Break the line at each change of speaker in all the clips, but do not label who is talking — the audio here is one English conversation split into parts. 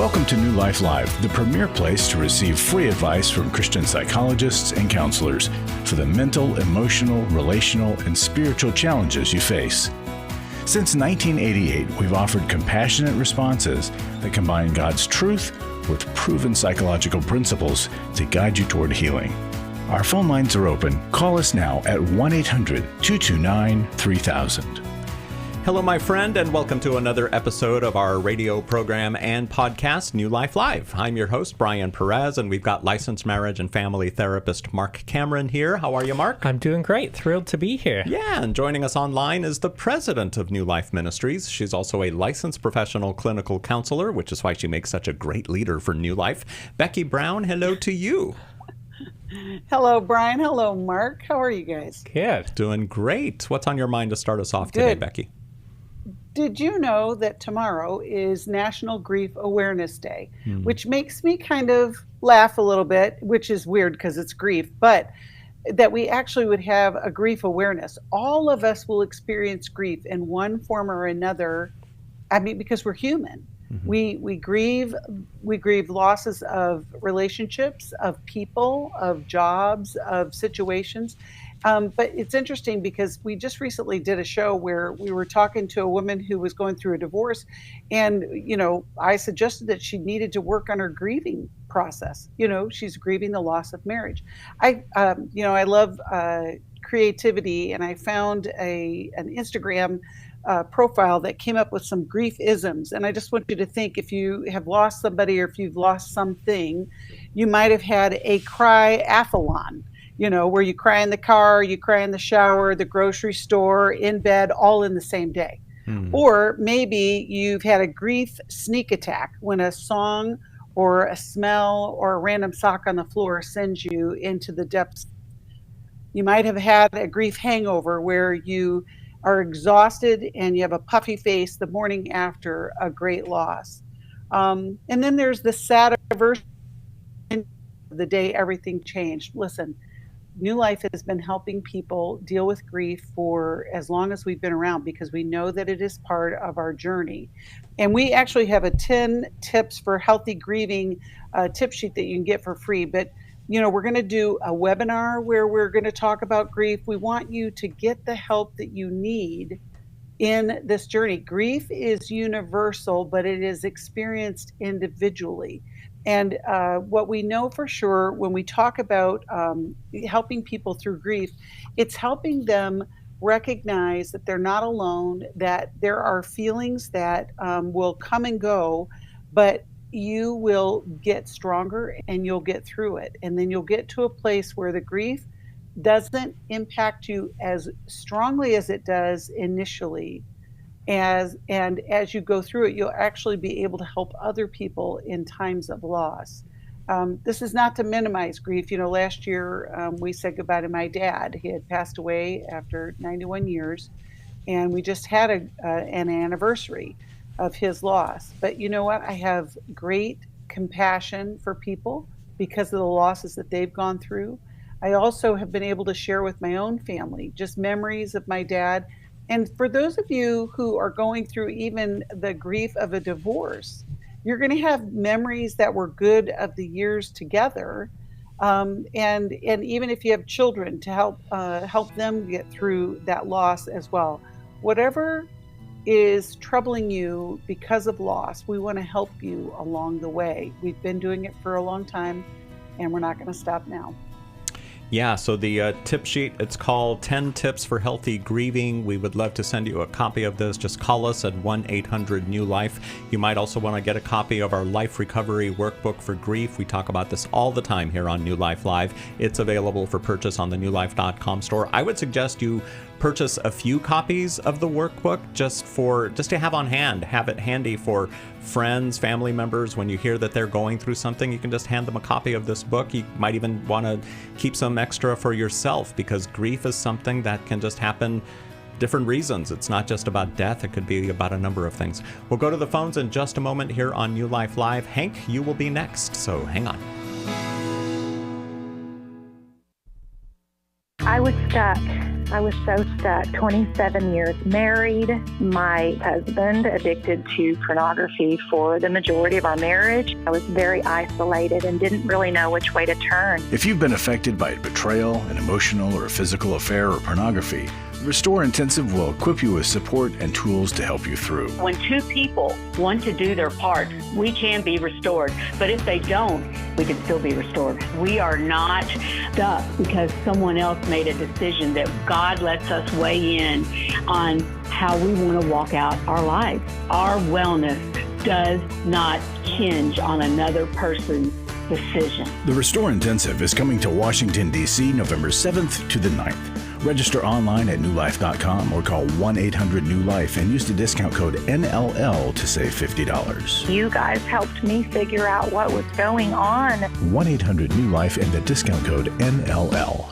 Welcome to New Life Live, the premier place to receive free advice from Christian psychologists and counselors for the mental, emotional, relational, and spiritual challenges you face. Since 1988, we've offered compassionate responses that combine God's truth with proven psychological principles to guide you toward healing. Our phone lines are open. Call us now at 1-800-229-3000.
Hello, my friend, and welcome to another episode of our radio program and podcast, New Life Live. I'm your host, Brian Perez, and we've got licensed marriage and family therapist Marc Cameron here. How are you, Marc?
I'm doing great. Thrilled to be here.
Yeah, and joining us online is the president of New Life Ministries. She's also a licensed professional clinical counselor, which is why she makes such a great leader for New Life. Becky Brown, hello to you.
Hello, Brian. Hello, Marc. How are you guys?
Good.
Doing great. What's on your mind to start us off today, Becky?
Did you know that tomorrow is National Grief Awareness Day, which makes me kind of laugh a little bit, which is weird because it's grief, but that we actually would have a grief awareness. All of us will experience grief in one form or another. I mean, because we're human. We grieve losses of relationships, of people, of jobs, of situations. But it's interesting because we just recently did a show where we were talking to a woman who was going through a divorce. And, I suggested that she needed to work on her grieving process. She's grieving the loss of marriage. I love creativity, and I found an Instagram profile that came up with some grief isms. And I just want you to think, if you have lost somebody or if you've lost something, you might have had a cry-athlon. Where you cry in the car, you cry in the shower, the grocery store, in bed, all in the same day. Or maybe you've had a grief sneak attack when a song or a smell or a random sock on the floor sends you into the depths. You might have had a grief hangover where you are exhausted and you have a puffy face the morning after a great loss. And then there's the sad version of the day everything changed. Listen, New Life has been helping people deal with grief for as long as we've been around because we know that it is part of our journey. And we actually have a 10 tips for healthy grieving tip sheet that you can get for free. But, we're going to do a webinar where we're going to talk about grief. We want you to get the help that you need in this journey. Grief is universal, but it is experienced individually. And what we know for sure when we talk about helping people through grief, it's helping them recognize that they're not alone, that there are feelings that will come and go, but you will get stronger and you'll get through it. And then you'll get to a place where the grief doesn't impact you as strongly as it does initially. As you go through it, you'll actually be able to help other people in times of loss. This is not to minimize grief. Last year we said goodbye to my dad. He had passed away after 91 years, and we just had an anniversary of his loss. But you know what? I have great compassion for people because of the losses that they've gone through. I also have been able to share with my own family just memories of my dad. And for those of you who are going through even the grief of a divorce, you're going to have memories that were good of the years together. And even if you have children, to help them get through that loss as well. Whatever is troubling you because of loss, we want to help you along the way. We've been doing it for a long time, and we're not going to stop now.
Yeah, so the tip sheet, it's called 10 Tips for Healthy Grieving. We would love to send you a copy of this. Just call us at 1-800-NEW-LIFE. You might also want to get a copy of our Life Recovery Workbook for Grief. We talk about this all the time here on New Life Live. It's available for purchase on the newlife.com store. I would suggest you purchase a few copies of the workbook just to have on hand, have it handy for friends, family members. When you hear that they're going through something, you can just hand them a copy of this book. You might even want to keep some extra for yourself, because grief is something that can just happen different reasons. It's not just about death. It could be about a number of things. We'll go to the phones in just a moment here on New Life Live. Hank, you will be next, so hang on.
I was stuck I was so stuck. 27 years married. My husband addicted to pornography for the majority of our marriage. I was very isolated and didn't really know which way to turn.
If you've been affected by betrayal, an emotional or a physical affair, or pornography, Restore Intensive will equip you with support and tools to help you through.
When two people want to do their part, we can be restored. But if they don't, we can still be restored. We are not stuck because someone else made a decision. That God lets us weigh in on how we want to walk out our lives. Our wellness does not hinge on another person's decision.
The Restore Intensive is coming to Washington, D.C. November 7th to the 9th. Register online at newlife.com or call 1-800-NEW-LIFE and use the discount code NLL to save $50.
You guys helped me figure out what was going on.
1-800-NEW-LIFE and the discount code NLL.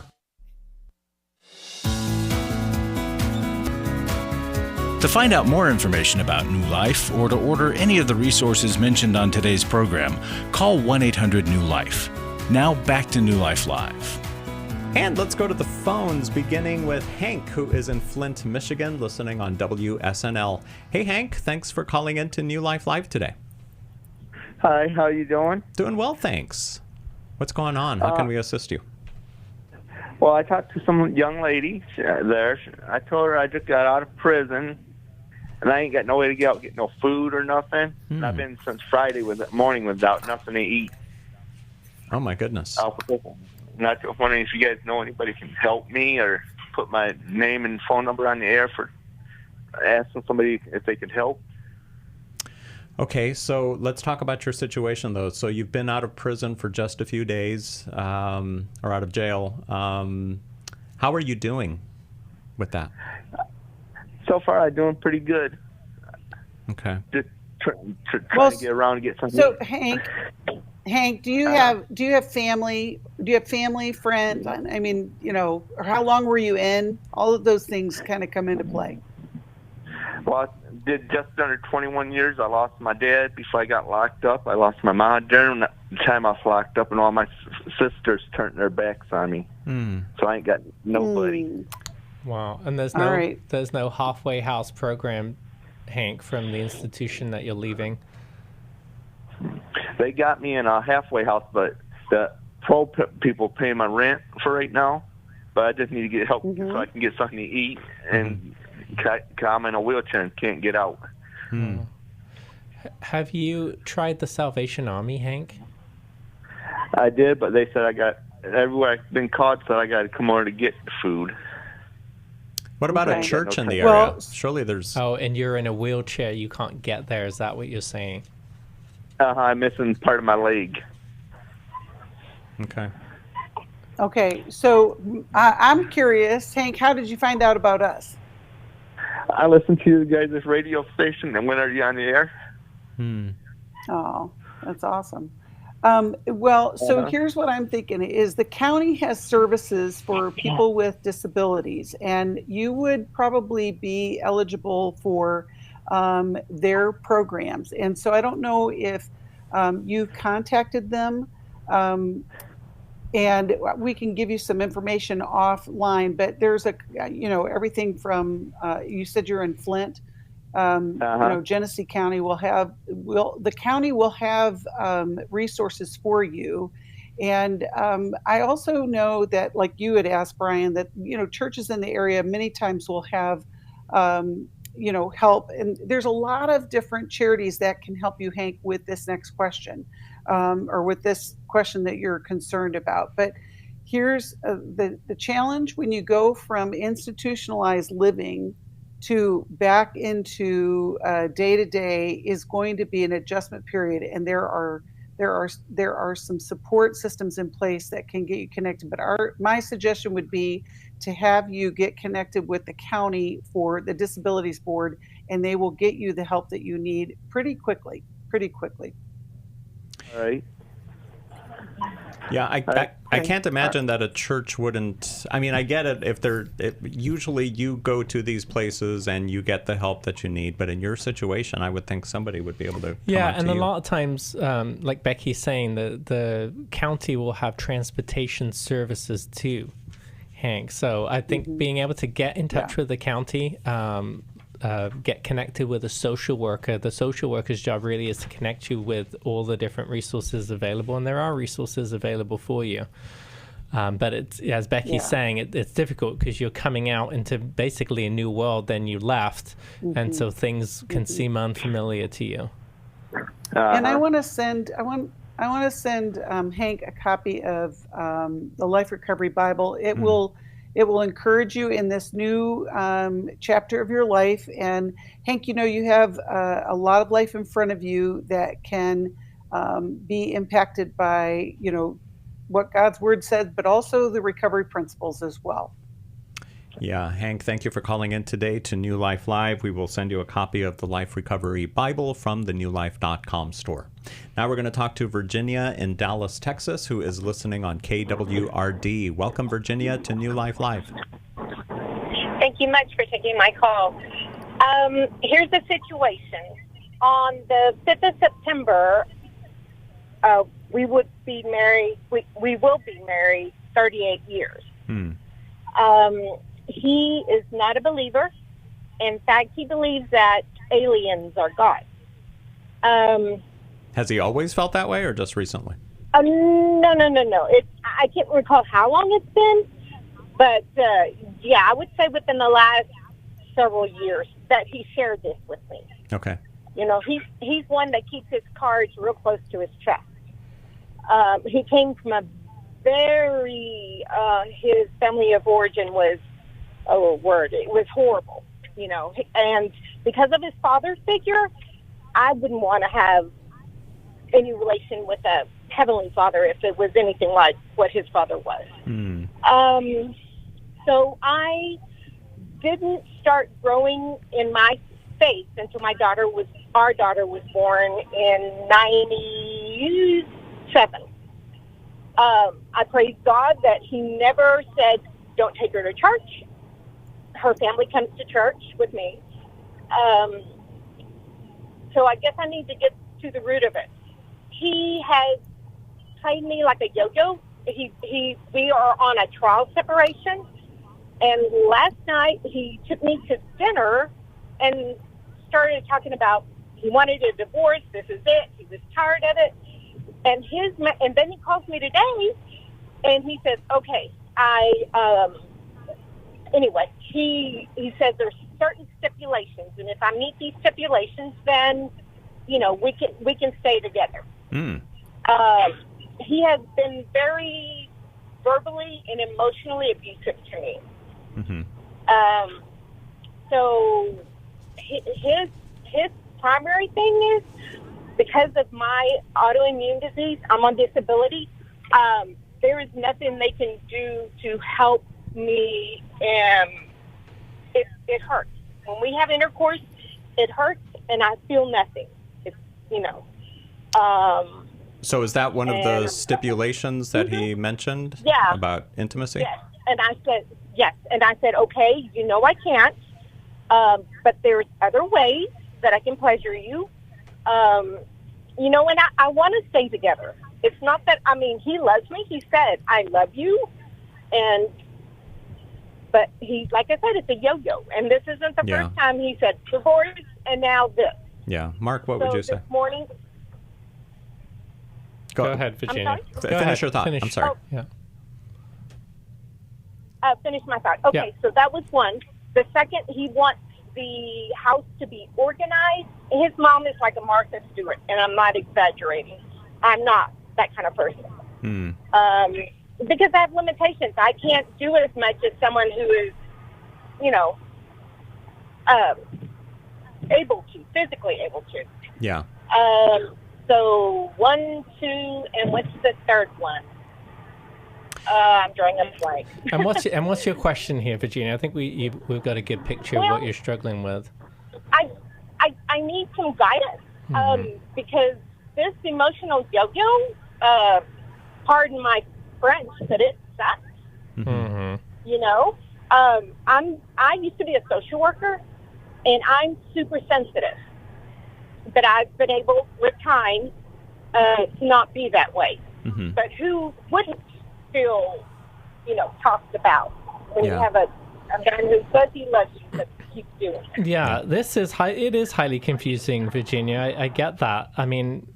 To find out more information about New Life or to order any of the resources mentioned on today's program, call 1-800-NEW-LIFE. Now back to New Life Live.
And let's go to the phones, beginning with Hank, who is in Flint, Michigan, listening on WSNL. Hey, Hank, thanks for calling in to New Life Live today.
Hi, how you doing?
Doing well, thanks. What's going on? How can we assist you?
Well, I talked to some young lady there. I told her I just got out of prison, and I ain't got no way to get out, get no food or nothing. And I've been since Friday morning without nothing to eat.
Oh, my goodness.
And I was wondering if you guys know anybody can help me or put my name and phone number on the air for asking somebody if they could help.
Okay, so let's talk about your situation, though. So you've been out of prison for just a few days, or out of jail. How are you doing with that?
So far, I'm doing pretty good.
Okay.
Just trying to get around and get something.
So, Hank, do you have family? Do you have family, friends? I mean, or how long were you in? All of those things kind of come into play.
Well, I did just under 21 years. I lost my dad before I got locked up. I lost my mom during the time I was locked up, and all my sisters turned their backs on me. So I ain't got nobody.
Wow. And there's no halfway house program, Hank, from the institution that you're leaving.
They got me in a halfway house, but the pro people pay my rent for right now. But I just need to get help so I can get something to eat, and I'm in a wheelchair and can't get out.
Have you tried the Salvation Army, Hank?
I did, but they said everywhere I've been caught said I got to come over to get food.
What about a church in the area?
Well,
surely there's...
Oh, and you're in a wheelchair. You can't get there. Is that what you're saying?
I'm missing part of my leg.
Okay.
Okay, so I'm curious, Hank, how did you find out about us?
I listened to you guys' radio station, and when are you on the air?
Oh, that's awesome. So here's what I'm thinking is the county has services for people with disabilities, and you would probably be eligible for their programs. And so I don't know if you've contacted them, and we can give you some information offline, but there's everything from, you said you're in Flint, Genesee County the county will have resources for you. And I also know that, like you had asked, Brian, that, churches in the area many times will have, help. And there's a lot of different charities that can help you, Hank, with this next question, or with this question that you're concerned about. But here's the challenge when you go from institutionalized living to back into day-to-day is going to be an adjustment period, and there are some support systems in place that can get you connected. But my suggestion would be to have you get connected with the county for the Disabilities Board, and they will get you the help that you need pretty quickly.
All right.
Yeah, I can't imagine that a church wouldn't. I mean, I get it. Usually you go to these places and you get the help that you need, but in your situation, I would think somebody would be able to.
And a lot of times, like Becky's saying, the county will have transportation services too, Hank. So I think being able to get in touch with the county, get connected with a social worker. The social worker's job really is to connect you with all the different resources available, and there are resources available for you. But it's, as Becky's saying, it's difficult because you're coming out into basically a new world than you left, and so things can seem unfamiliar to you.
And I want to send Hank a copy of the Life Recovery Bible. It will encourage you in this new chapter of your life. And Hank, you have a lot of life in front of you that can be impacted by what God's Word says, but also the recovery principles as well.
Yeah, Hank, thank you for calling in today to New Life Live. We will send you a copy of the Life Recovery Bible from the newlife.com store. Now we're going to talk to Virginia in Dallas, Texas, who is listening on KWRD. Welcome, Virginia, to New Life Live.
Thank you much for taking my call. Here's the situation. On the 5th of September, we would be married. We will be married 38 years. He is not a believer. In fact, he believes that aliens are God.
Has he always felt that way or just recently?
No. I can't recall how long it's been, but I would say within the last several years that he shared this with me.
Okay.
He's one that keeps his cards real close to his chest. He came from a his family of origin was, it was horrible, and because of his father figure, I wouldn't want to have any relation with a heavenly father if it was anything like what his father was. So I didn't start growing in my faith until our daughter was born in 97. I praise God that he never said, don't take her to church. Her family comes to church with me. So I guess I need to get to the root of it. He has played me like a yo-yo. We are on a trial separation. And last night he took me to dinner and started talking about he wanted a divorce. This is it. He was tired of it. And then he calls me today, and he says, "Okay, anyway." He says there's certain stipulations, and if I meet these stipulations, then we can stay together. He has been very verbally and emotionally abusive to me. So his primary thing is, because of my autoimmune disease, I'm on disability. There is nothing they can do to help me. It hurts. When we have intercourse, it hurts, and I feel nothing. It's,
So is that one of the stipulations that he mentioned about intimacy?
Yes. And I said, yes. And I said, okay, I can't. But there's other ways that I can pleasure you. And I want to stay together. It's not that, he loves me. He said, I love you. But he, like I said, it's a yo-yo. And this isn't the first time he said divorce and now this.
Yeah. Mark, what would you say?
This morning.
Go ahead, Virginia.
Finish your thought. I'm sorry.
Finish my thought. Okay, so that was one. The second, he wants the house to be organized. His mom is like a Martha Stewart, and I'm not exaggerating. I'm not that kind of person. Because I have limitations. I can't do it as much as someone who is, physically able to.
Yeah.
So 1, 2, and what's the third one? I'm drawing a blank.
And what's your question here, Virginia? I think we've got a good picture of what you're struggling with.
I need some guidance because this emotional yo-yo, pardon my French, but it sucks. I used to be a social worker, and I'm super sensitive. But I've been able, with time, to not be that way. But who wouldn't feel, talked about? when you have a man who says he loves you but keeps doing it.
Yeah, it is highly confusing, Virginia. I get that. I mean,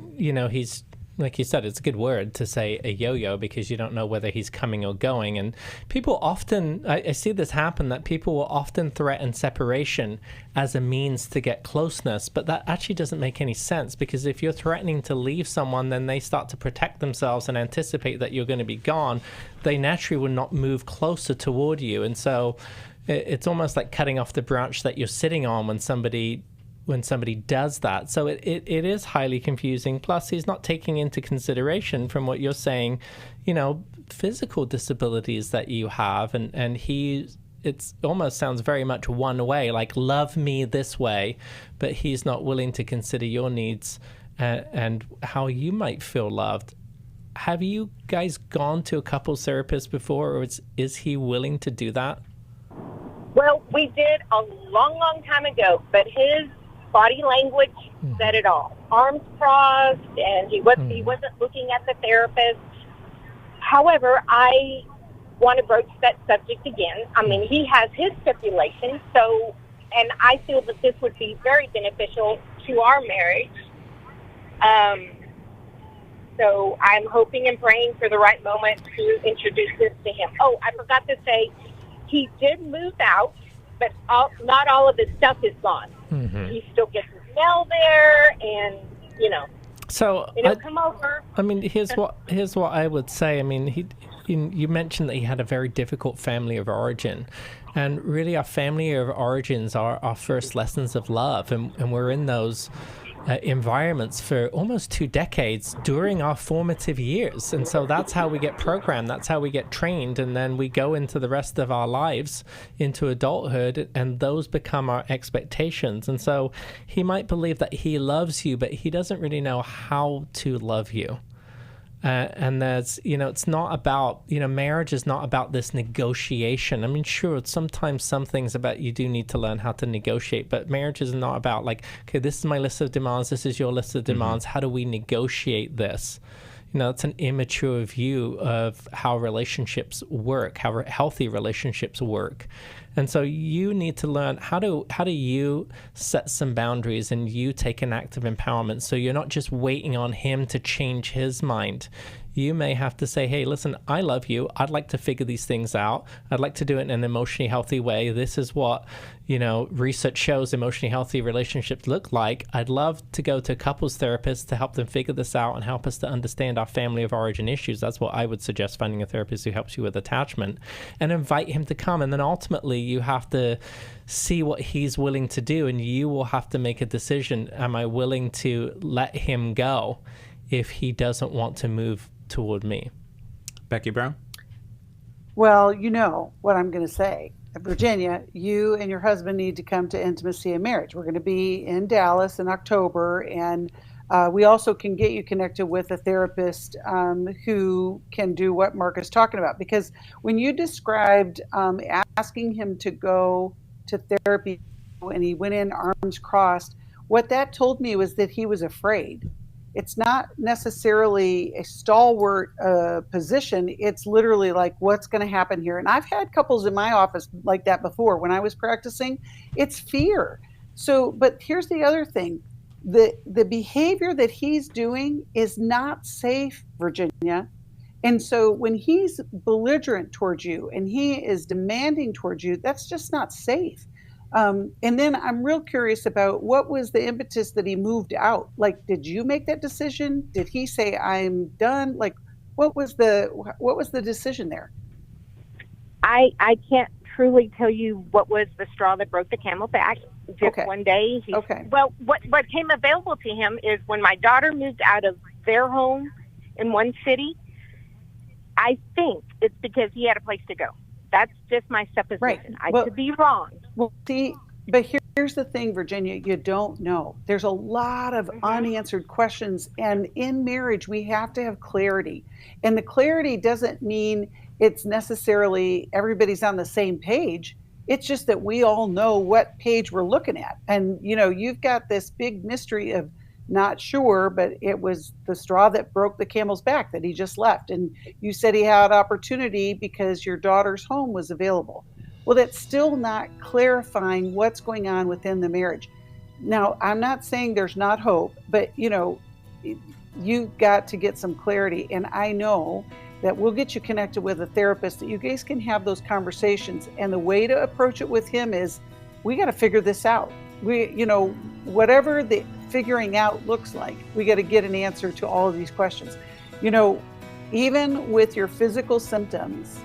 he's, like you said, it's a good word to say a yo-yo because you don't know whether he's coming or going. And people often, I see this happen, that people will often threaten separation as a means to get closeness. But that actually doesn't make any sense, because if you're threatening to leave someone, then they start to protect themselves and anticipate that you're going to be gone. They naturally will not move closer toward you. And so it's almost like cutting off the branch that you're sitting on when somebody does that. So it is highly confusing. Plus, he's not taking into consideration, from what you're saying, physical disabilities that you have. And it almost sounds very much one way, like love me this way, but he's not willing to consider your needs and how you might feel loved. Have you guys gone to a couples therapist before, or is he willing to do that?
Well, we did a long, long time ago, but his body language said it all. Arms crossed, and he wasn't looking at the therapist. However, I want to broach that subject again. I mean, he has his stipulations, and I feel that this would be very beneficial to our marriage. So I'm hoping and praying for the right moment to introduce this to him. Oh, I forgot to say, he did move out, but not all of his stuff is gone. Mm-hmm. He still gets his mail there, and
so
he'll come over.
I mean, here's what I would say. I mean, you mentioned that he had a very difficult family of origin, and really, our family of origins are our first lessons of love, and we're in those environments for almost 2 decades during our formative years. And so that's how we get programmed, that's how we get trained, and then we go into the rest of our lives, into adulthood, and those become our expectations. And so he might believe that he loves you, but he doesn't really know how to love you. And there's, it's not about, marriage is not about this negotiation. I mean, sure, sometimes some things about you do need to learn how to negotiate, but marriage is not about like, okay, this is my list of demands, this is your list of demands, how do we negotiate this? It's an immature view of how relationships work, how healthy relationships work. And so you need to learn how do you set some boundaries, and you take an act of empowerment, so you're not just waiting on him to change his mind. You may have to say, hey, listen, I love you. I'd like to figure these things out. I'd like to do it in an emotionally healthy way. This is what, research shows emotionally healthy relationships look like. I'd love to go to a couples therapist to help them figure this out and help us to understand our family of origin issues. That's what I would suggest, finding a therapist who helps you with attachment, and invite him to come. And then ultimately you have to see what he's willing to do, and you will have to make a decision. Am I willing to let him go if he doesn't want to move toward me?
Becky Brown?
Well, what I'm going to say. Virginia, you and your husband need to come to Intimacy and Marriage. We're going to be in Dallas in October, and we also can get you connected with a therapist who can do what Marc is talking about. Because when you described asking him to go to therapy and he went in arms crossed, what that told me was that he was afraid. It's not necessarily a stalwart position. It's literally like, what's going to happen here? And I've had couples in my office like that before when I was practicing. It's fear. So, but here's the other thing. The behavior that he's doing is not safe, Virginia. And so when he's belligerent towards you and he is demanding towards you, that's just not safe. And then I'm real curious about what was the impetus that he moved out? Like, did you make that decision? Did he say, I'm done? Like, what was the decision there?
I can't truly tell you what was the straw that broke the camel back. Just one day. Well, what came available to him is when my daughter moved out of their home in one city, I think it's because he had a place to go. That's just my supposition.
Right.
I could be wrong.
Well, see, but here's the thing, Virginia, you don't know. There's a lot of unanswered questions, and in marriage, we have to have clarity. And the clarity doesn't mean it's necessarily everybody's on the same page. It's just that we all know what page we're looking at. And, you've got this big mystery of not sure, but it was the straw that broke the camel's back that he just left. And you said he had opportunity because your daughter's home was available. Well, that's still not clarifying what's going on within the marriage. Now, I'm not saying there's not hope, but you got to get some clarity. And I know that we'll get you connected with a therapist that you guys can have those conversations. And the way to approach it with him is, we got to figure this out. Whatever the figuring out looks like, we got to get an answer to all of these questions. Even with your physical symptoms,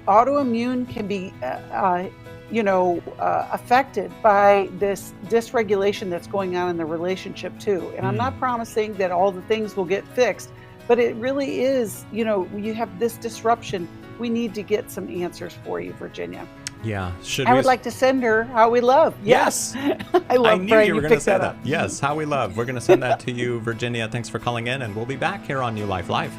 autoimmune can be affected by this dysregulation that's going on in the relationship too. And I'm not promising that all the things will get fixed, but it really is, you have this disruption. We need to get some answers for you, Virginia.
Yeah.
I would like to send her How We Love.
Yes.
I love
knew
Brian,
you were going to say
that
that.
up.
Yes, How We Love. We're going to send that to you, Virginia. Thanks for calling in, and we'll be back here on New Life Live.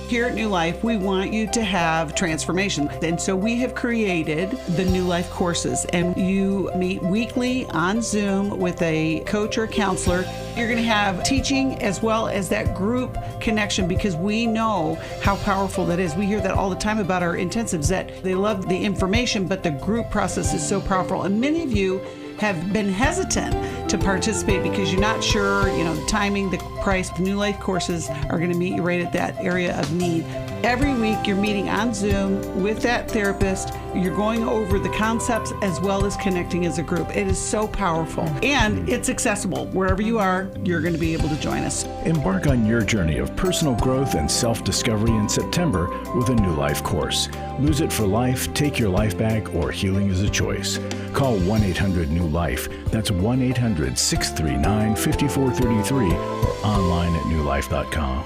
Here at New Life, we want you to have transformation. And so we have created the New Life courses, and you meet weekly on Zoom with a coach or counselor. You're going to have teaching as well as that group connection, because we know how powerful that is. We hear that all the time about our intensives, that they love the information, but the group process is so powerful. And many of you have been hesitant to participate because you're not sure, the timing, the price. The New Life courses are going to meet you right at that area of need. Every week you're meeting on Zoom with that therapist. You're going over the concepts as well as connecting as a group. It is so powerful, and it's accessible. Wherever you are, you're going to be able to join us.
Embark on your journey of personal growth and self-discovery in September with a New Life course. Lose it for life, take your life back, or healing is a choice. Call 1-800-NEW-LIFE. That's 1-800-639-5433 or online at newlife.com.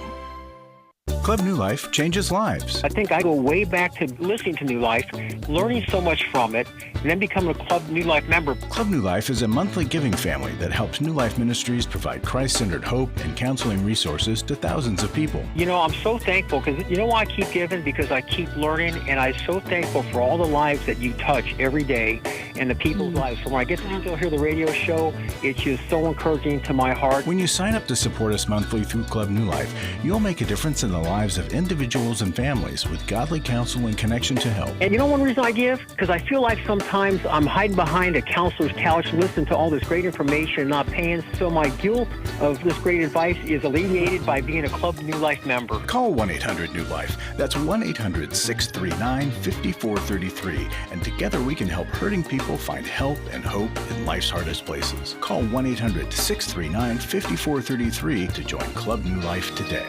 Club New Life changes lives.
I think I go way back to listening to New Life, learning so much from it, and then becoming a Club New Life member.
Club New Life is a monthly giving family that helps New Life Ministries provide Christ-centered hope and counseling resources to thousands of people.
I'm so thankful because why I keep giving? Because I keep learning, and I'm so thankful for all the lives that you touch every day and the people's lives. So when I get to still hear the radio show, it's just so encouraging to my heart.
When you sign up to support us monthly through Club New Life, you'll make a difference in the lives of individuals and families with godly counsel and connection to help.
And one reason I give? Because I feel like sometimes I'm hiding behind a counselor's couch, listening to all this great information and not paying, so my guilt of this great advice is alleviated by being a Club New Life member.
Call 1-800-NEW-LIFE. That's 1-800-639-5433. And together we can help hurting people find help and hope in life's hardest places. Call 1-800-639-5433 to join Club New Life today.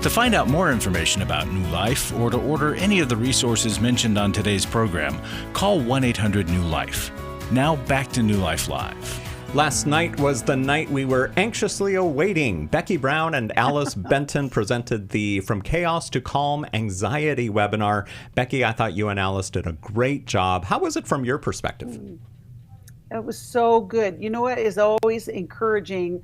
To find out more information about New Life or to order any of the resources mentioned on today's program, call 1-800-NEW-LIFE. Now back to New Life Live.
Last night was the night we were anxiously awaiting. Becky Brown and Alice Benton presented the From Chaos to Calm Anxiety webinar. Becky, I thought you and Alice did a great job. How was it from your perspective?
It was so good. You know what is always encouraging?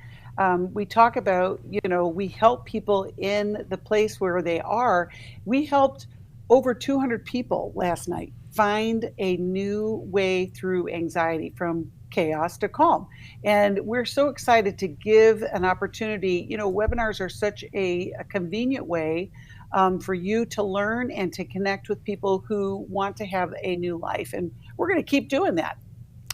We talk about, we help people in the place where they are. We helped over 200 people last night find a new way through anxiety, from chaos to calm. And we're so excited to give an opportunity. Webinars are such a convenient way for you to learn and to connect with people who want to have a new life. And we're going to keep doing that.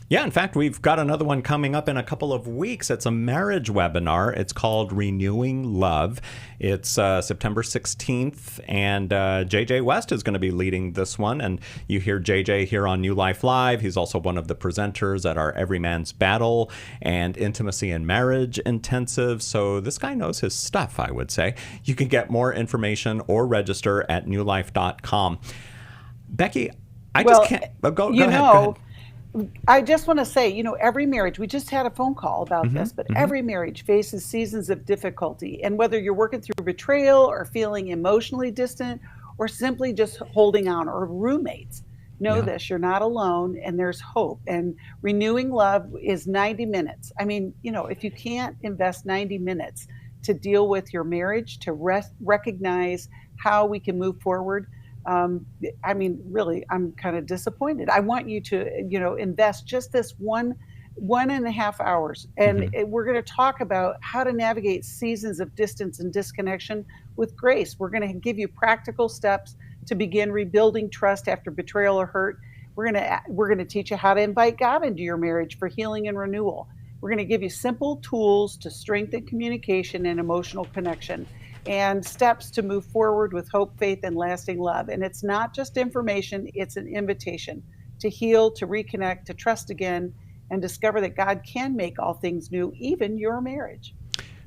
Yeah, in fact, we've got another one coming up in a couple of weeks. It's a marriage webinar. It's called Renewing Love. It's September 16th, and JJ West is going to be leading this one. And you hear JJ here on New Life Live. He's also one of the presenters at our Every Man's Battle and Intimacy and Marriage Intensive. So this guy knows his stuff, I would say. You can get more information or register at newlife.com. Becky, I just can't... Go ahead.
I just want to say, every marriage, we just had a phone call about this, but every marriage faces seasons of difficulty. And whether you're working through betrayal or feeling emotionally distant or simply just holding on, or roommates, know this, you're not alone and there's hope. And Renewing Love is 90 minutes. I mean, if you can't invest 90 minutes to deal with your marriage, to recognize how we can move forward. I mean, really, I'm kind of disappointed. I want you to, invest just this 1.5 hours. And we're going to talk about how to navigate seasons of distance and disconnection with grace. We're going to give you practical steps to begin rebuilding trust after betrayal or hurt. We're going to teach you how to invite God into your marriage for healing and renewal. We're going to give you simple tools to strengthen communication and emotional connection, and steps to move forward with hope, faith, and lasting love. And it's not just information, it's an invitation to heal, to reconnect, to trust again, and discover that God can make all things new, even your marriage.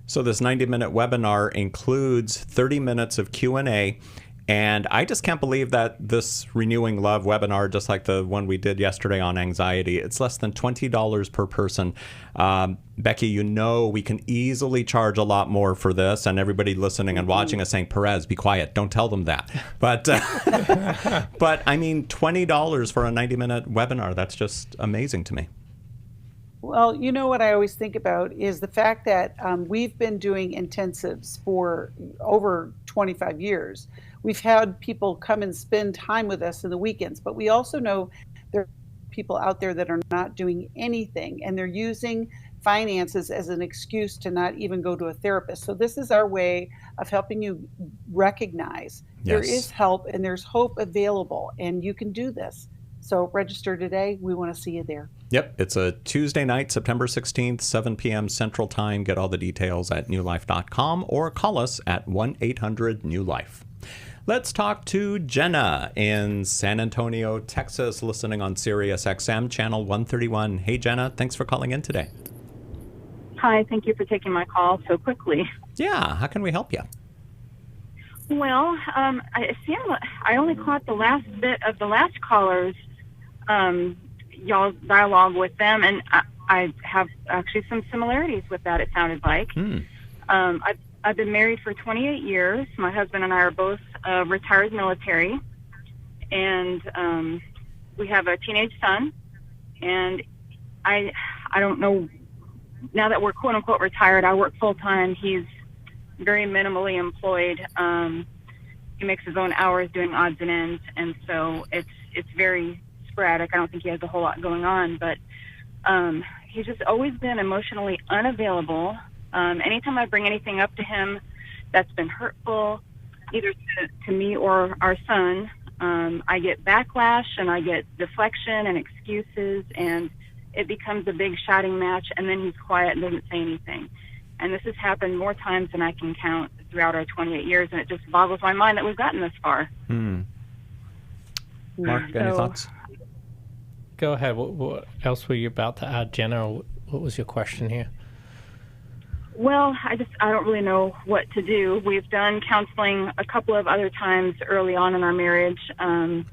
So this 90-minute webinar includes 30 minutes of Q&A. And I just can't believe that this Renewing Love webinar, just like the one we did yesterday on anxiety, it's less than $20 per person. Becky, we can easily charge a lot more for this, and everybody listening and watching is saying, Perez, be quiet, don't tell them that. But, but I mean, $20 for a 90-minute webinar, that's just amazing to me.
Well, what I always think about is the fact that we've been doing intensives for over 25 years. We've had people come and spend time with us in the weekends, but we also know there are people out there that are not doing anything, and they're using finances as an excuse to not even go to a therapist. So this is our way of helping you recognize there is help and there's hope available, and you can do this. So register today. We want to see you there.
Yep. It's a Tuesday night, September 16th, 7 p.m. Central Time. Get all the details at newlife.com or call us at 1-800-NEW-LIFE. Let's talk to Jenna in San Antonio, Texas, listening on Sirius XM Channel 131. Hey, Jenna. Thanks for calling in today.
Hi. Thank you for taking my call so quickly.
Yeah. How can we help you?
Well, I only caught the last bit of the last caller's y'all's dialogue with them, and I have actually some similarities with that, it sounded like. I've been married for 28 years. My husband and I are both retired military, and we have a teenage son, and I don't know, now that we're quote-unquote retired, I work full-time. He's very minimally employed. He makes his own hours doing odds and ends, and so it's very sporadic. I don't think he has a whole lot going on, but he's just always been emotionally unavailable. Anytime I bring anything up to him that's been hurtful, either to me or our son, I get backlash and I get deflection and excuses, and it becomes a big shouting match, and then he's quiet and doesn't say anything. And this has happened more times than I can count throughout our 28 years, and it just boggles my mind that we've gotten this far.
Mark, any thoughts?
Go ahead. What else were you about to add, Jenna? Or what was your question here?
Well, I don't really know what to do. We've done counseling a couple of other times early on in our marriage, and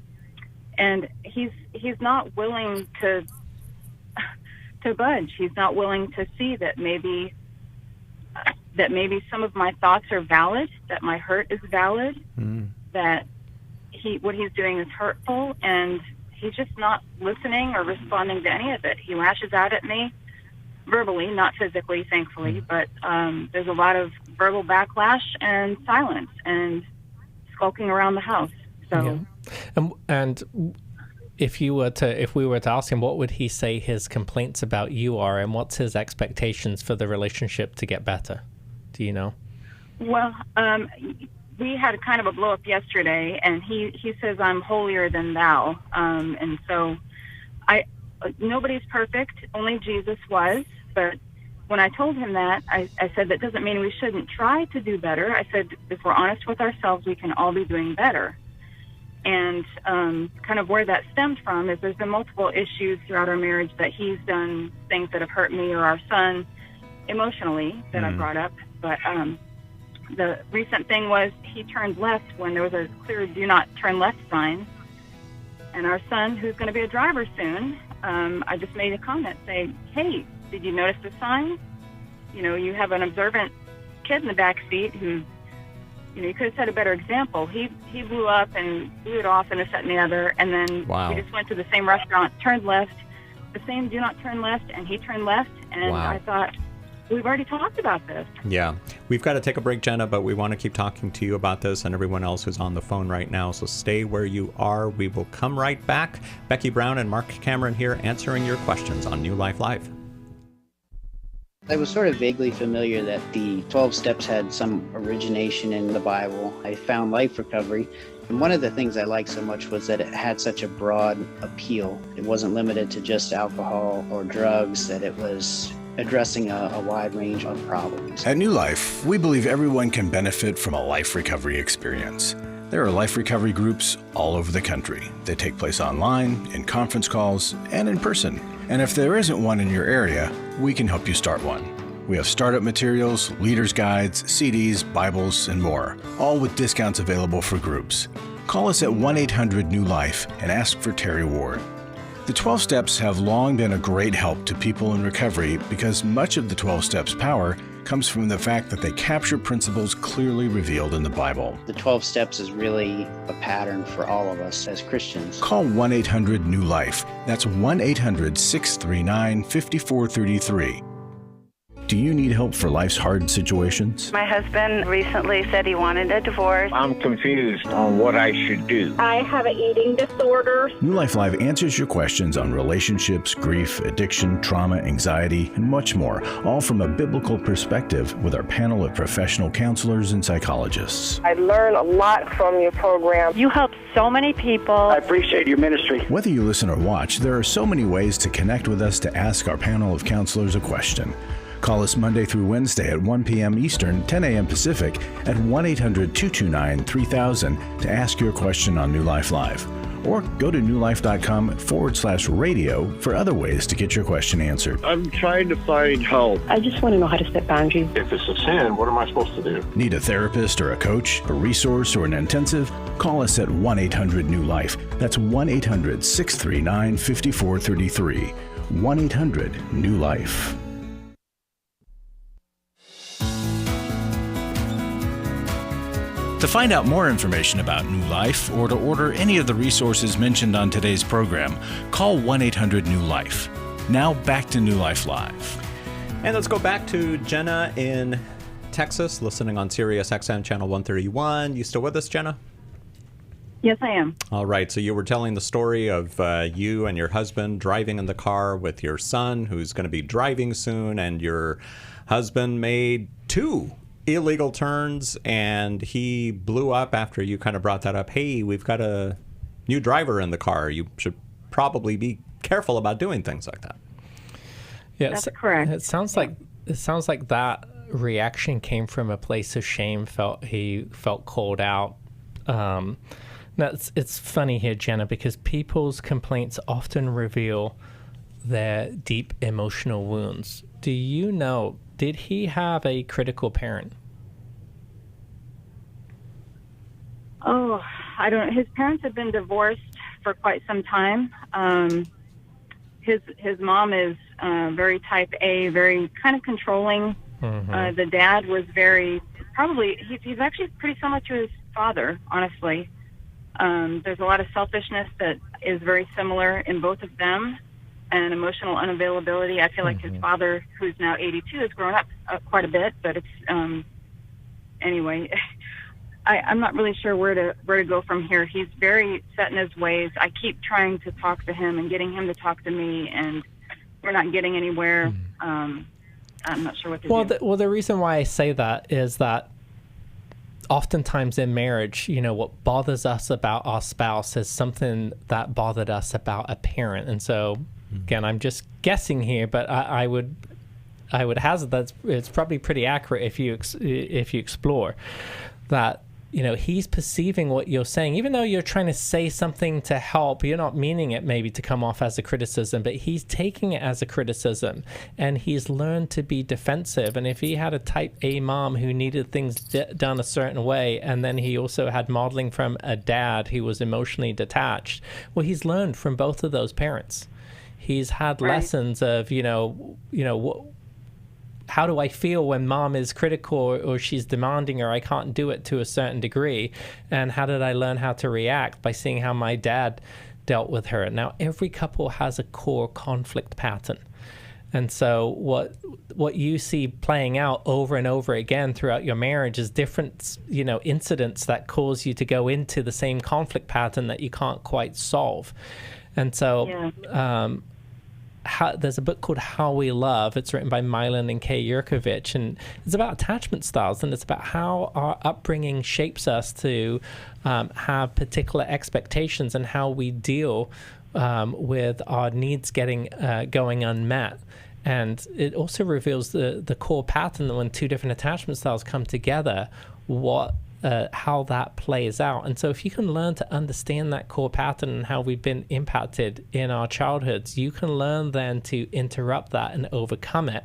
he's not willing to budge. He's not willing to see that maybe some of my thoughts are valid, that my hurt is valid, that what he's doing is hurtful, and he's just not listening or responding to any of it. He lashes out at me verbally, not physically, thankfully, but there's a lot of verbal backlash and silence and skulking around the house. So,
yeah. And if we were to ask him, what would he say his complaints about you are, and what's his expectations for the relationship to get better? Do you know? Well,
we had kind of a blow up yesterday, and he says I'm holier than thou, and so nobody's perfect, only Jesus was. But when I told him that, I said that doesn't mean we shouldn't try to do better. I said if we're honest with ourselves, we can all be doing better. And kind of where that stemmed from is there's been multiple issues throughout our marriage that he's done things that have hurt me or our son emotionally that I brought up. But the recent thing was he turned left when there was a clear do not turn left sign. And our son, who's going to be a driver soon, I just made a comment saying, hey, did you notice the sign? You know, you have an observant kid in the back seat who, you know, you could have set a better example. He blew up and blew it off and this, that, and the other. And then we just went to the same restaurant, turned left, the same do not turn left, and he turned left. And I thought, we've already talked about this.
Yeah. We've got to take a break, Jenna, but we want to keep talking to you about this and everyone else who's on the phone right now. So stay where you are. We will come right back. Becky Brown and Marc Cameron here answering your questions on New Life Live.
I was sort of vaguely familiar that the 12 steps had some origination in the Bible. I found life recovery. And one of the things I liked so much was that it had such a broad appeal. It wasn't limited to just alcohol or drugs, that it was addressing a wide range of problems.
At New Life, we believe everyone can benefit from a life recovery experience. There are life recovery groups all over the country. They take place online, in conference calls, and in person. And if there isn't one in your area, we can help you start one. We have startup materials, leaders' guides, CDs, Bibles, and more, all with discounts available for groups. Call us at 1-800-NEW-LIFE and ask for Terry Ward. The 12 Steps have long been a great help to people in recovery because much of the 12 Steps' power comes from the fact that they capture principles clearly revealed in the Bible.
The 12 steps is really a pattern for all of us as Christians.
Call 1-800-NEW-LIFE. That's 1-800-639-5433. Do you need help for life's hard situations?
My husband recently said he wanted a divorce.
I'm confused on what I should do.
I have an eating disorder.
New Life Live answers your questions on relationships, grief, addiction, trauma, anxiety, and much more, all from a biblical perspective with our panel of professional counselors and psychologists.
I learn a lot from your program. You help so many people.
I appreciate your ministry.
Whether you listen or watch, there are so many ways to connect with us to ask our panel of counselors a question. Call us Monday through Wednesday at 1 p.m. Eastern, 10 a.m. Pacific at 1-800-229-3000 to ask your question on New Life Live. Or go to newlife.com/radio for other ways to get your question answered.
I'm trying to find help.
I just want to know how to set boundaries.
If it's a sin, what am I supposed to do?
Need a therapist or a coach, a resource, or an intensive? Call us at 1-800-NEW-LIFE. That's 1-800-639-5433. 1-800-NEW-LIFE. To find out more information about New Life or to order any of the resources mentioned on today's program, call 1-800-NEW-LIFE. Now back to New Life Live.
And let's go back to Jenna in Texas, listening on Sirius XM Channel 131. You still with us, Jenna?
Yes, I am.
All right. So you were telling the story of you and your husband driving in the car with your son, who's going to be driving soon, and your husband made 2 illegal turns, and he blew up after you kind of brought that up. Hey, we've got a new driver in the car. You should probably be careful about doing things like that.
Yeah,
that's correct.
It sounds like that reaction came from a place of shame. He felt called out. Now it's funny here, Jenna, because people's complaints often reveal their deep emotional wounds. Do you know? Did he have a critical parent?
Oh, I don't. His parents have been divorced for quite some time. His mom is very type A, very kind of controlling. Mm-hmm. The dad was he's actually pretty similar to his father, honestly. There's a lot of selfishness that is very similar in both of them. And emotional unavailability. I feel like his father, who's now 82, has grown up quite a bit. But it's anyway. I'm not really sure where to go from here. He's very set in his ways. I keep trying to talk to him and getting him to talk to me, and we're not getting anywhere. I'm not sure what to do.
The reason why I say that is that oftentimes in marriage, what bothers us about our spouse is something that bothered us about a parent, and so. Again, I'm just guessing here, but I would hazard that it's probably pretty accurate if you explore that. He's perceiving what you're saying, even though you're trying to say something to help. You're not meaning it maybe to come off as a criticism, but he's taking it as a criticism, and he's learned to be defensive. And if he had a type A mom who needed things done a certain way, and then he also had modeling from a dad who was emotionally detached, well, he's learned from both of those parents. He's had lessons of, how do I feel when mom is critical or she's demanding or I can't do it to a certain degree? And how did I learn how to react? By seeing how my dad dealt with her. Now, every couple has a core conflict pattern. And so what you see playing out over and over again throughout your marriage is different, incidents that cause you to go into the same conflict pattern that you can't quite solve. And so there's a book called How We Love. It's written by Milan and Kay Yurkovich, and it's about attachment styles, and it's about how our upbringing shapes us to have particular expectations and how we deal with our needs going unmet. And it also reveals the core pattern that when two different attachment styles come together, how that plays out. And so if you can learn to understand that core pattern and how we've been impacted in our childhoods, you can learn then to interrupt that and overcome it.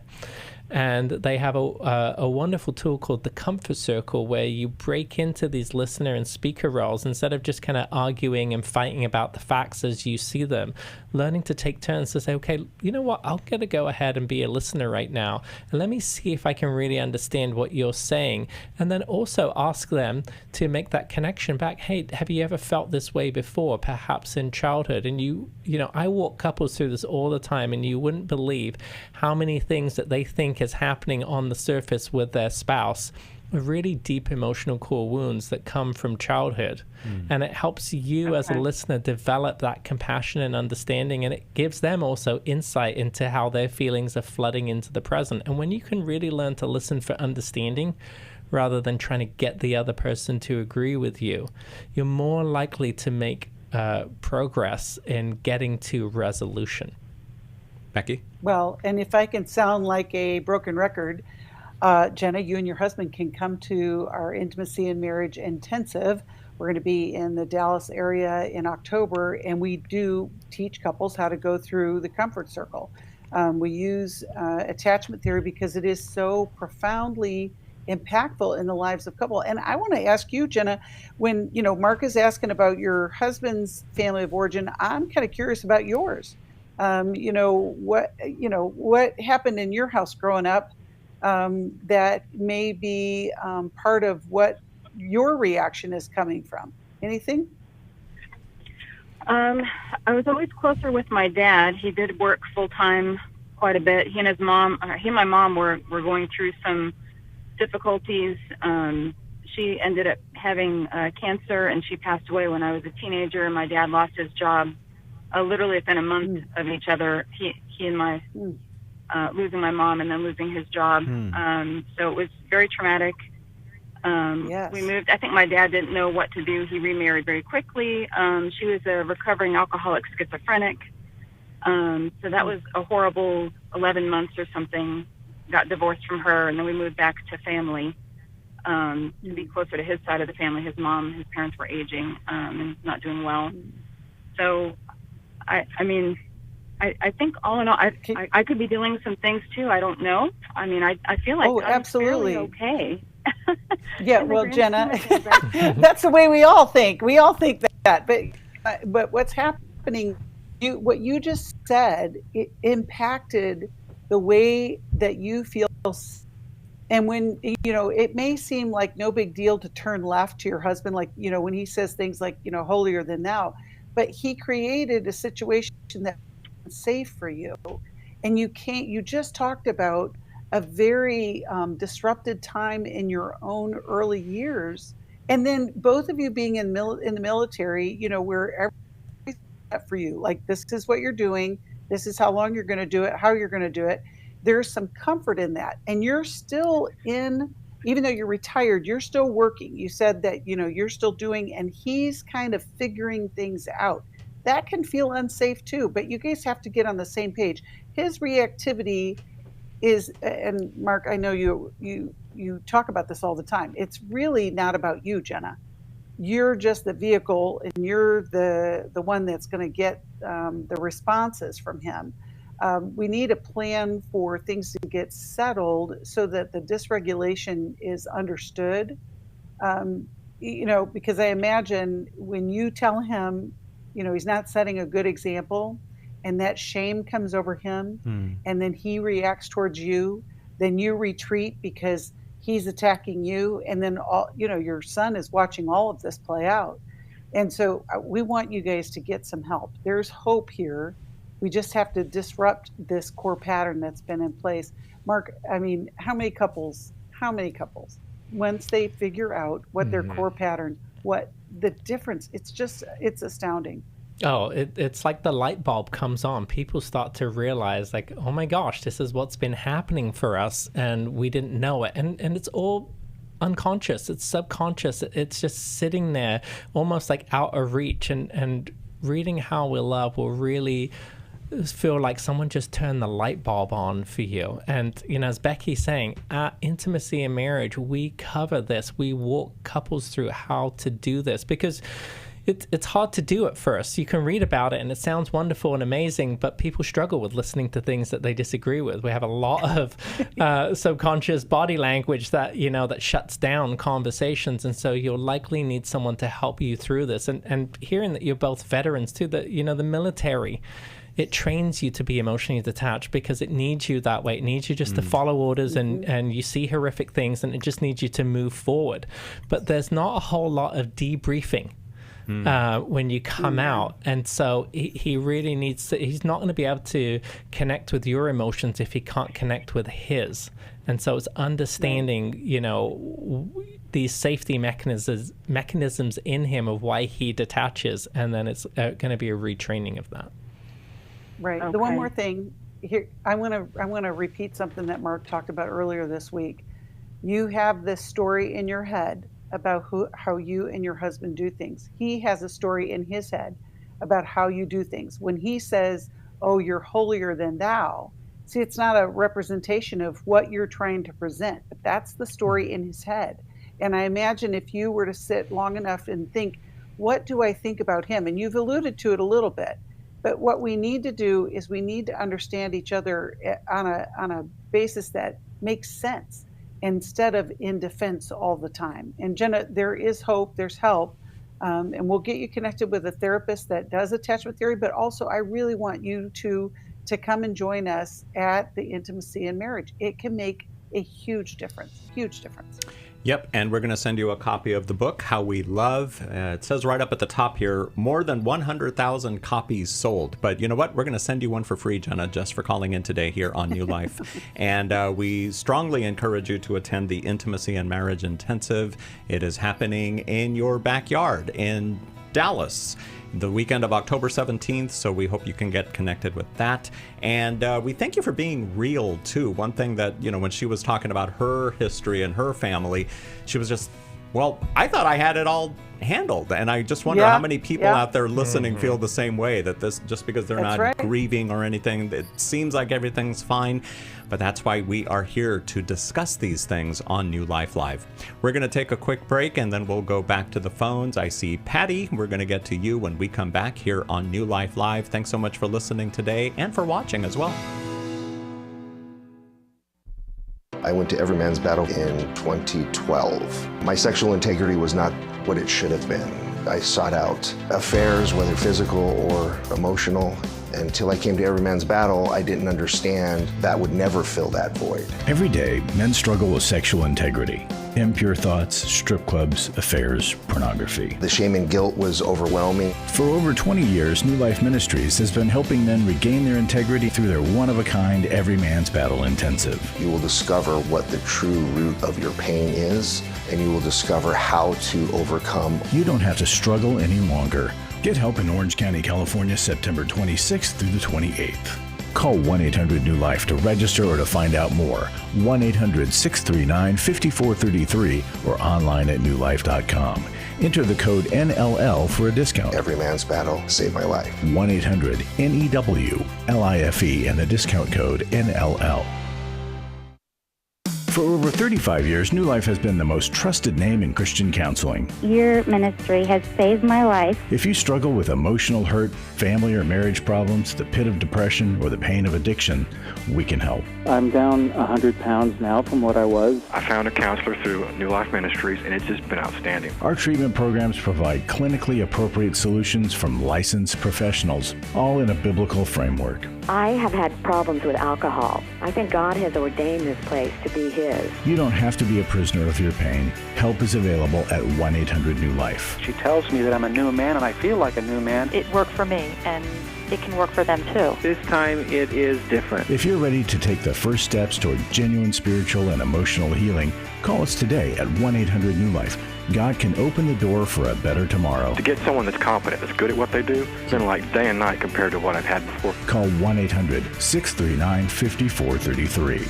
And they have a wonderful tool called the comfort circle, where you break into these listener and speaker roles instead of just kind of arguing and fighting about the facts as you see them, learning to take turns to say, okay, you know what, I'm going to go ahead and be a listener right now, and let me see if I can really understand what you're saying. And then also ask them to make that connection back. Hey, have you ever felt this way before, perhaps in childhood? And I walk couples through this all the time, and you wouldn't believe how many things that they think is happening on the surface with their spouse are really deep emotional core wounds that come from childhood. And it helps you as a listener develop that compassion and understanding, and it gives them also insight into how their feelings are flooding into the present. And when you can really learn to listen for understanding rather than trying to get the other person to agree with you, you're more likely to make progress in getting to resolution.
Becky?
Well, and if I can sound like a broken record, Jenna, you and your husband can come to our Intimacy and Marriage Intensive. We're going to be in the Dallas area in October, and we do teach couples how to go through the comfort circle. We use attachment theory because it is so profoundly impactful in the lives of couple. And I want to ask you, Jenna, when Mark is asking about your husband's family of origin, I'm kind of curious about yours. What happened in your house growing up that may be part of what your reaction is coming from. Anything?
I was always closer with my dad. He did work full time quite a bit. He and my mom were going through some difficulties. She ended up having cancer, and she passed away when I was a teenager. And my dad lost his job literally within a month of each other. He and my losing my mom and then losing his job. So it was very traumatic.
Yes.
We moved. I think my dad didn't know what to do. He remarried very quickly. She was a recovering alcoholic schizophrenic. So that was a horrible 11 months or something. Got divorced from her, and then we moved back to family to be closer to his side of the family. His parents were aging and not doing well. So, I think all in all, I could be dealing with some things too. I don't know. I mean, I feel like I'm
absolutely
fairly okay.
Yeah, well, Jenna, that's the way we all think. We all think that. But what's happening, what you just said, it impacted the way that you feel. And when, it may seem like no big deal to turn left to your husband, like, when he says things like, holier than thou, but he created a situation that's safe for you. And you just talked about a very disrupted time in your own early years. And then both of you being in the military, where everything's set for you, like, this is what you're doing. This is how long you're going to do it, how you're going to do it. There's some comfort in that. And you're still even though you're retired, you're still working. You said that, you're still doing, and he's kind of figuring things out. That can feel unsafe too, but you guys have to get on the same page. His reactivity is, and Mark, I know you talk about this all the time. It's really not about you, Jenna. You're just the vehicle, and you're the one that's going to get the responses from him. We need a plan for things to get settled so that the dysregulation is understood. Because I imagine when you tell him, he's not setting a good example, and that shame comes over him, and then he reacts towards you, then you retreat because he's attacking you, and then your son is watching all of this play out. And so we want you guys to get some help. There's hope here. We just have to disrupt this core pattern that's been in place. Mark, I mean, how many couples, once they figure out what their core pattern, what the difference, it's astounding.
Oh, it's like the light bulb comes on. People start to realize, like, oh my gosh, this is what's been happening for us, and we didn't know it. And it's all unconscious. It's subconscious. It's just sitting there, almost like out of reach. And reading How We Love will really feel like someone just turned the light bulb on for you. And, you know, as Becky's saying, at Intimacy and Marriage, we cover this. We walk couples through how to do this, because it's hard to do at first. You can read about it and it sounds wonderful and amazing, but people struggle with listening to things that they disagree with. We have a lot of subconscious body language that, you know, that shuts down conversations. And so you'll likely need someone to help you through this. And hearing that you're both veterans too, that, you know, the military, it trains you to be emotionally detached because it needs you that way. It needs you just to follow orders, and you see horrific things, and it just needs you to move forward. But there's not a whole lot of debriefing when you come out. And so he really needs to, he's not going to be able to connect with your emotions if he can't connect with his. And so it's understanding, you know, these safety mechanisms in him of why he detaches, and then it's going to be a retraining of that.
Right. Okay. The one more thing here, I want to repeat something that Mark talked about earlier this week. You have this story in your head about how you and your husband do things. He has a story in his head about how you do things. When he says, "Oh, you're holier than thou," see, it's not a representation of what you're trying to present, but that's the story in his head. And I imagine if you were to sit long enough and think, what do I think about him? And you've alluded to it a little bit. But what we need to do is we need to understand each other on a basis that makes sense, instead of in defense all the time. And Jenna, there is hope, there's help, and we'll get you connected with a therapist that does attachment theory. But also, I really want you to come and join us at the Intimacy and Marriage. It can make a huge difference, huge difference.
Yep, and we're going to send you a copy of the book, How We Love. It says right up at the top here, more than 100,000 copies sold. But you know what? We're going to send you one for free, Jenna, just for calling in today here on New Life. And we strongly encourage you to attend the Intimacy and Marriage Intensive. It is happening in your backyard in Dallas, the weekend of October 17th, so we hope you can get connected with that. And we thank you for being real, too. One thing that, you know, when she was talking about her history and her family, she was just, well, I thought I had it all handled. And I just wonder how many people out there listening feel the same way, that this, just because they're not grieving or anything, it seems like everything's fine. But that's why we are here to discuss these things on New Life Live. We're going to take a quick break, and then we'll go back to the phones. I see Patty. We're going to get to you when we come back here on New Life Live. Thanks so much for listening today and for watching as well.
I went to Every Man's Battle in 2012. My sexual integrity was not what it should have been. I sought out affairs, whether physical or emotional. Until I came to Every Man's Battle, I didn't understand that would never fill that void.
Every day, men struggle with sexual integrity. Impure thoughts, strip clubs, affairs, pornography.
The shame and guilt was overwhelming.
For over 20 years, New Life Ministries has been helping men regain their integrity through their one-of-a-kind Every Man's Battle Intensive.
You will discover what the true root of your pain is, and you will discover how to overcome.
You don't have to struggle any longer. Get help in Orange County, California, September 26th through the 28th. Call 1-800-NEW-LIFE to register or to find out more. 1-800-639-5433 or online at newlife.com. Enter the code NLL for a discount.
Every Man's Battle saved my life.
1-800-NEWLIFE and the discount code NLL. For over 35 years, New Life has been the most trusted name in Christian counseling.
Your ministry has saved my life.
If you struggle with emotional hurt, family or marriage problems, the pit of depression, or the pain of addiction, we can help.
I'm down 100 pounds now from what I was.
I found a counselor through New Life Ministries, and it's just been outstanding.
Our treatment programs provide clinically appropriate solutions from licensed professionals, all in a biblical framework.
I have had problems with alcohol. I think God has ordained this place to be His.
You don't have to be a prisoner of your pain. Help is available at 1-800-NEW-LIFE.
She tells me that I'm a new man, and I feel like a new man.
It worked for me, and it can work for them too.
This time it is different.
If you're ready to take the first steps toward genuine spiritual and emotional healing, call us today at 1-800-NEW-LIFE. God can open the door for a better tomorrow.
To get someone that's competent, that's good at what they do, it's been like day and night compared to what I've had before.
Call 1-800-639-5433.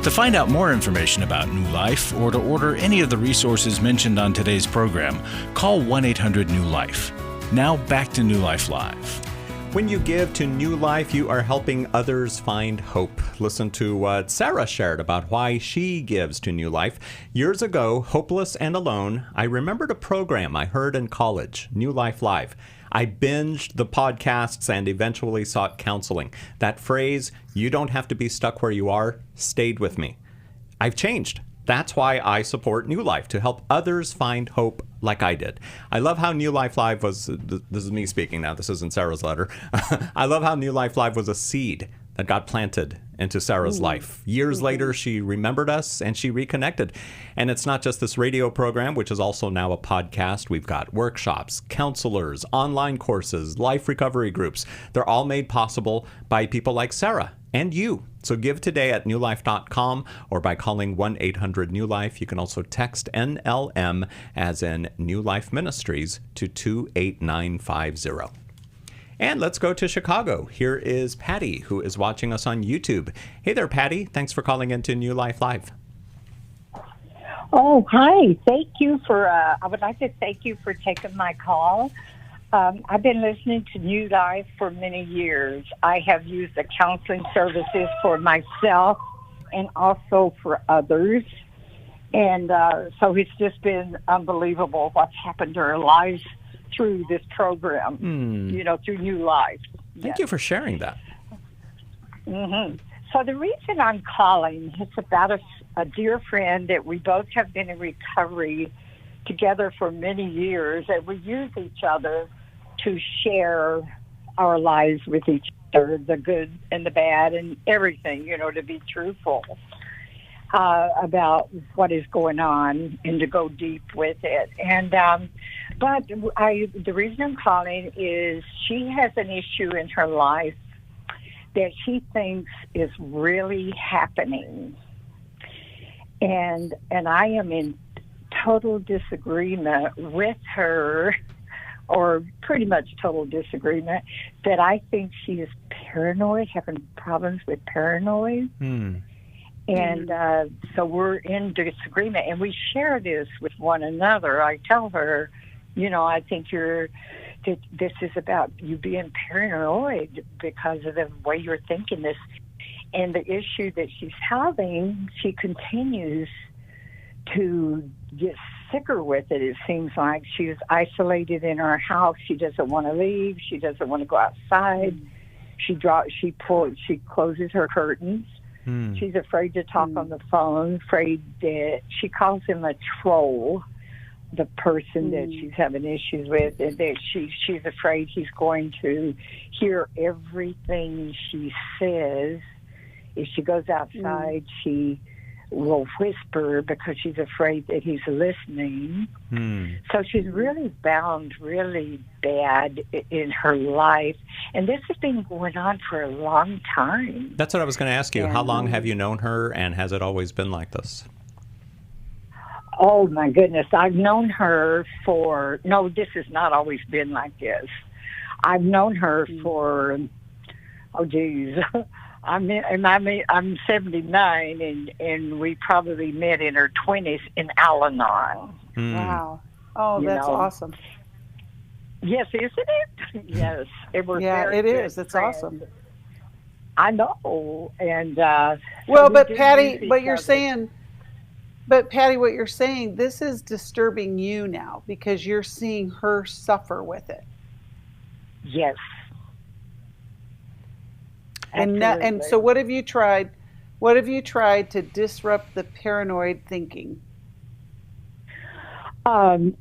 To find out more information about New Life or to order any of the resources mentioned on today's program, call 1-800-NEW-LIFE. Now back to New Life Live.
When you give to New Life, you are helping others find hope. Listen to what Sarah shared about why she gives to New Life. Years ago, hopeless and alone, I remembered a program I heard in college, New Life Live. I binged the podcasts and eventually sought counseling. That phrase, "you don't have to be stuck where you are," stayed with me. I've changed. That's why I support New Life, to help others find hope like I did. I love how New Life Live was, this is me speaking now, this isn't Sarah's letter. I love how New Life Live was a seed that got planted into Sarah's life. Years later, she remembered us and she reconnected. And it's not just this radio program, which is also now a podcast. We've got workshops, counselors, online courses, life recovery groups. They're all made possible by people like Sarah and you. So give today at newlife.com or by calling 1-800-NEW-LIFE. You can also text NLM, as in New Life Ministries, to 28950. And let's go to Chicago. Here is Patty, who is watching us on YouTube. Hey there, Patty. Thanks for calling into New Life Live.
Oh, hi. Thank you for, I would like to thank you for taking my call. I've been listening to New Life for many years. I have used the counseling services for myself and also for others. And so it's just been unbelievable what's happened to our lives through this program, through New Life.
Thank you for sharing that.
Mm-hmm. So the reason I'm calling is about a dear friend that we both have been in recovery together for many years, and we use each other to share our lives with each other, the good and the bad and everything, to be truthful about what is going on and to go deep with it. And but the reason I'm calling is she has an issue in her life that she thinks is really happening. And I am in total disagreement with her, or pretty much total disagreement, that I think she is paranoid, having problems with paranoid. And so we're in disagreement, and we share this with one another. I tell her, I think this is about you being paranoid because of the way you're thinking this. And the issue that she's having, she continues to get sicker with it. It seems like she's isolated in her house. She doesn't want to leave. She doesn't want to go outside. She closes her curtains. She's afraid to talk on the phone, afraid that she calls him a troll, the person that she's having issues with, and that she's afraid he's going to hear everything she says. If she goes outside, she will whisper because she's afraid that he's listening. So she's really bound really bad in her life. And this has been going on for a long time.
That's what I was going to ask you. How long have you known her, and has it always been like this?
Oh, my goodness. I've known her this has not always been like this. I've known her for, I'm 79, and we probably met in her 20s in Al-Anon.
Wow. Oh, that's awesome.
Yes, isn't it? Yes. It was
it is. It's awesome.
I know. And
but Patty, what you're saying, this is disturbing you now because you're seeing her suffer with it.
Yes.
And so what have you tried? What have you tried to disrupt the paranoid thinking?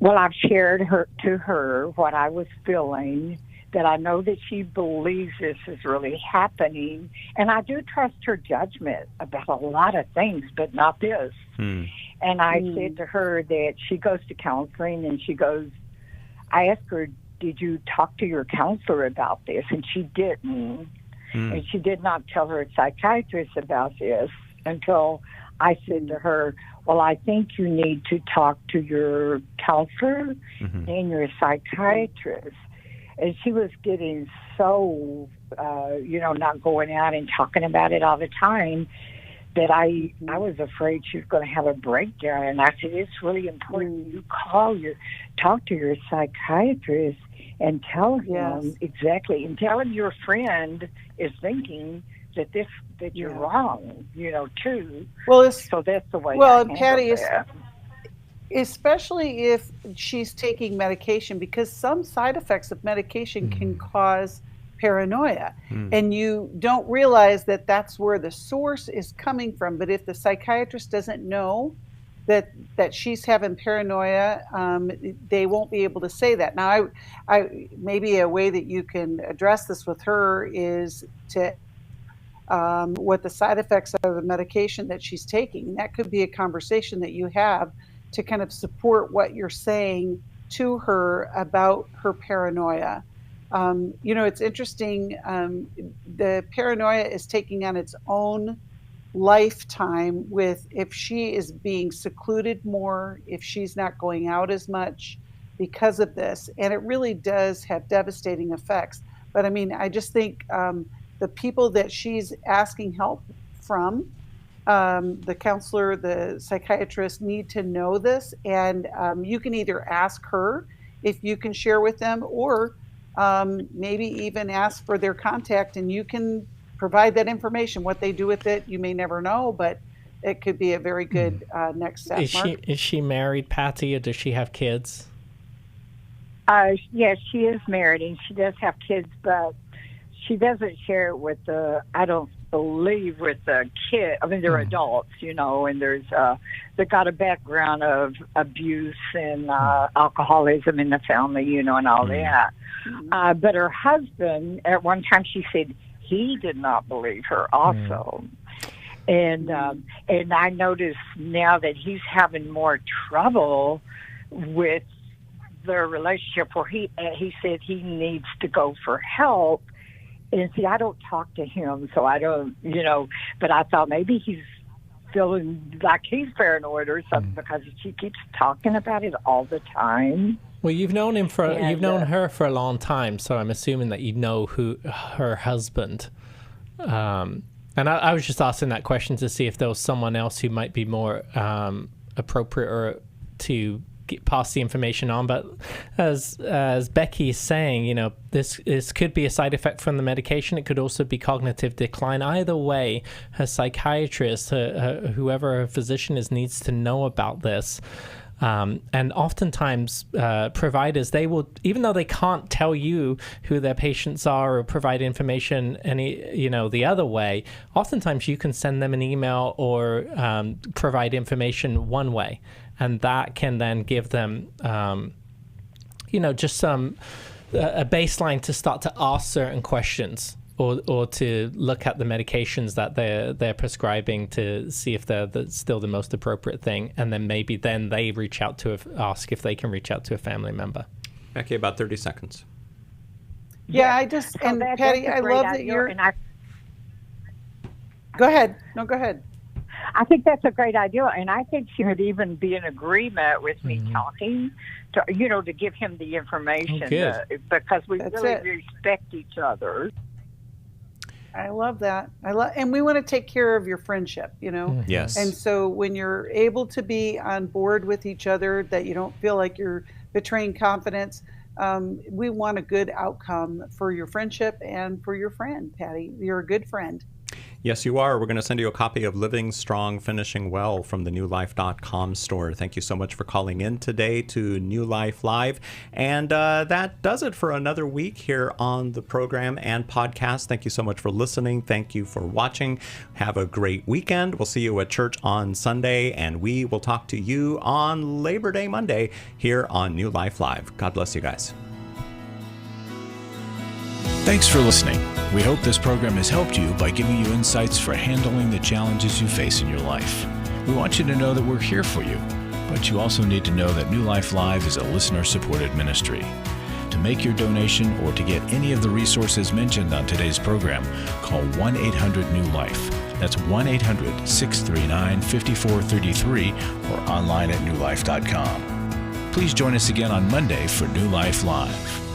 Well, I've shared to her what I was feeling, that I know that she believes this is really happening. And I do trust her judgment about a lot of things, but not this. And I said to her that she goes to counseling, and I asked her, did you talk to your counselor about this? And she didn't. And she did not tell her psychiatrist about this until I said to her, well, I think you need to talk to your counselor and your psychiatrist. And she was getting so, not going out and talking about it all the time, that I was afraid she was going to have a breakdown. And I said, it's really important you talk to your psychiatrist and tell him exactly, and tell him your friend is thinking that you're wrong, too.
Well,
so that's the way.
Well, and Patty, especially if she's taking medication, because some side effects of medication can cause paranoia, and you don't realize that that's where the source is coming from. But if the psychiatrist doesn't know that she's having paranoia, they won't be able to say that. Now, I maybe a way that you can address this with her is to what the side effects of the medication that she's taking. That could be a conversation that you have to kind of support what you're saying to her about her paranoia. It's interesting. The paranoia is taking on its own lifetime with if she is being secluded more, if she's not going out as much because of this. And it really does have devastating effects. But I mean, I just think the people that she's asking help from, the counselor, the psychiatrist, need to know this. And you can either ask her if you can share with them, or maybe even ask for their contact, and you can provide that information. What they do with it, you may never know, but it could be a very good next step.
Is she married, Patty, or does she have kids?
Yes, she is married, and she does have kids, but she doesn't share it with I don't believe with the kid. I mean, they're adults, and they got a background of abuse and alcoholism in the family, and all that. But her husband, at one time, she said he did not believe her also. And I notice now that he's having more trouble with their relationship, where he said he needs to go for help. And see, I don't talk to him, so I don't, but I thought maybe he's feeling like he's paranoid or something, because she keeps talking about it all the time.
Well, you've known her for a long time, so I'm assuming that you know her husband. And I was just asking that question to see if there was someone else who might be more appropriate or to pass the information on. But as Becky is saying, this could be a side effect from the medication. It could also be cognitive decline. Either way, her psychiatrist, whoever her physician is, needs to know about this. And oftentimes providers, they will, even though they can't tell you who their patients are or provide information the other way, oftentimes you can send them an email or provide information one way. And that can then give them, just a baseline to start to ask certain questions, or to look at the medications that they're prescribing to see if they're still the most appropriate thing. And then maybe then they reach out to ask if they can reach out to a family member.
Becky, about 30 seconds.
Yeah, Patty, I love that you're... Go ahead. No, go ahead.
I think that's a great idea, and I think she would even be in agreement with me talking to give him the information, because we respect each other.
I love that. And we want to take care of your friendship,
Yes.
And so when you're able to be on board with each other, that you don't feel like you're betraying confidence, we want a good outcome for your friendship and for your friend, Patty. You're a good friend.
Yes, you are. We're going to send you a copy of Living Strong, Finishing Well from the newlife.com store. Thank you so much for calling in today to New Life Live. And that does it for another week here on the program and podcast. Thank you so much for listening. Thank you for watching. Have a great weekend. We'll see you at church on Sunday, and we will talk to you on Labor Day Monday here on New Life Live. God bless you guys.
Thanks for listening. We hope this program has helped you by giving you insights for handling the challenges you face in your life. We want you to know that we're here for you, but you also need to know that New Life Live is a listener-supported ministry. To make your donation or to get any of the resources mentioned on today's program, call 1-800-NEW-LIFE. That's 1-800-639-5433 or online at newlife.com. Please join us again on Monday for New Life Live.